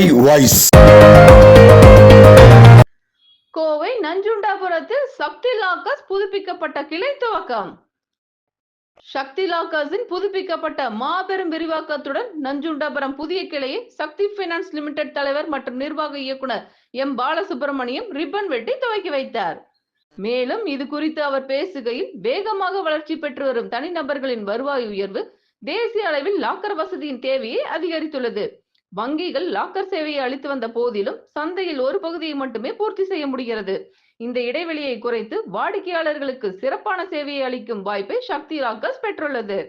Kovai voice. Kovai நஞ்சுண்டாபுரத்தில் சக்தி lockers புதுப்பிக்கப்பட்ட கிளை துவக்கம். சக்தி லாக்கர்ஸின் புதுப்பிக்கப்பட்ட மாபெரும் விரிவாக்கத்துடன் நஞ்சுண்டாபுரம் புதிய கிளையை சக்தி பைனான்ஸ் லிமிடெட் தலைவர் மற்றும் நிர்வாக இயக்குனர் எம் பாலசுப்ரமணியம் ரிப்பன் வெட்டி துவக்கி வைத்தார். மேலும் இது குறித்து அவர் பேசுகையில், வேகமாக வளர்ச்சி பெற்று வரும் தனிநபர்களின் வருவாய் உயர்வு தேசிய அளவில் லாக்கர் வசதியின் தேவையை அதிகரித்துள்ளது. வங்கிகள் லாக்கர் சேவையை அளித்து வந்த போதிலும் சந்தையில் ஒரு பகுதியை மட்டுமே பூர்த்தி செய்ய முடிகிறது. இந்த இடைவெளியை குறைத்து வாடிக்கையாளர்களுக்கு சிறப்பான சேவையை அளிக்கும் வாய்ப்பை சக்தி லாக்கர்ஸ் பெற்றுள்ளது.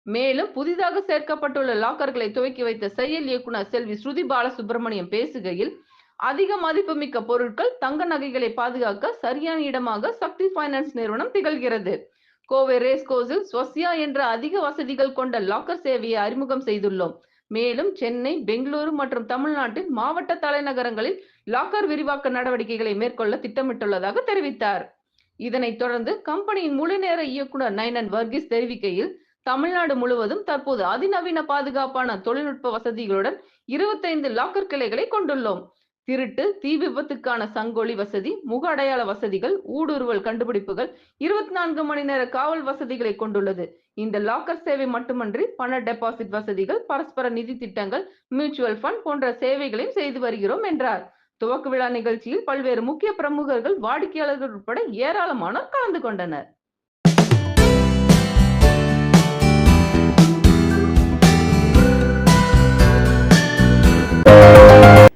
மேலும் புதிதாக சேர்க்கப்பட்டுள்ள லாக்கர்களை துவக்கி வைத்த செயல் இயக்குனர் செல்வி ஸ்ருதி பாலசுப்ரமணியம் பேசுகையில், அதிக மதிப்புமிக்க பொருட்கள், தங்க நகைகளை பாதுகாக்க சரியான இடமாக சக்தி பைனான்ஸ் நிறுவனம் திகழ்கிறது. கோவை ரேஸ்கோர்ஸில் ஸ்வஸ்யா என்ற அதிக வசதிகள் கொண்ட லாக்கர் சேவையை அறிமுகம் செய்துள்ளோம். மேலும் சென்னை, பெங்களூரு மற்றும் தமிழ்நாட்டின் மாவட்ட தலைநகரங்களில் லாக்கர் விரிவாக்க நடவடிக்கைகளை மேற்கொள்ள திட்டமிட்டுள்ளதாக தெரிவித்தார். இதனைத் தொடர்ந்து கம்பெனியின் முழுநேர இயக்குனர் நைனன் வர்கீஸ் தெரிவிக்கையில், தமிழ்நாடு முழுவதும் தற்போது அதிநவீன பாதுகாப்பான தொழில்நுட்ப வசதிகளுடன் 25 லாக்கர் கிளைகளை கொண்டுள்ளோம். திருட்டு, தீ விபத்துக்கான சங்கொலி வசதி, முக அடையாள வசதிகள், ஊடுருவல் கண்டுபிடிப்புகள், 24 மணி நேர காவல் வசதிகளை கொண்டுள்ளது. இந்த லாக்கர் சேவை மட்டுமன்றி பண டெபாசிட் வசதிகள், பரஸ்பர நிதி திட்டங்கள், மியூச்சுவல் ஃபண்ட் போன்ற சேவைகளையும் செய்து வருகிறோம் என்றார். துவக்க விழா நிகழ்ச்சியில் பல்வேறு முக்கிய பிரமுகர்கள், வாடிக்கையாளர்கள் உட்பட ஏராளமானோர் கலந்து கொண்டனர்.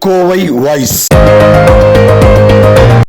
கோவை வாய்ஸ்.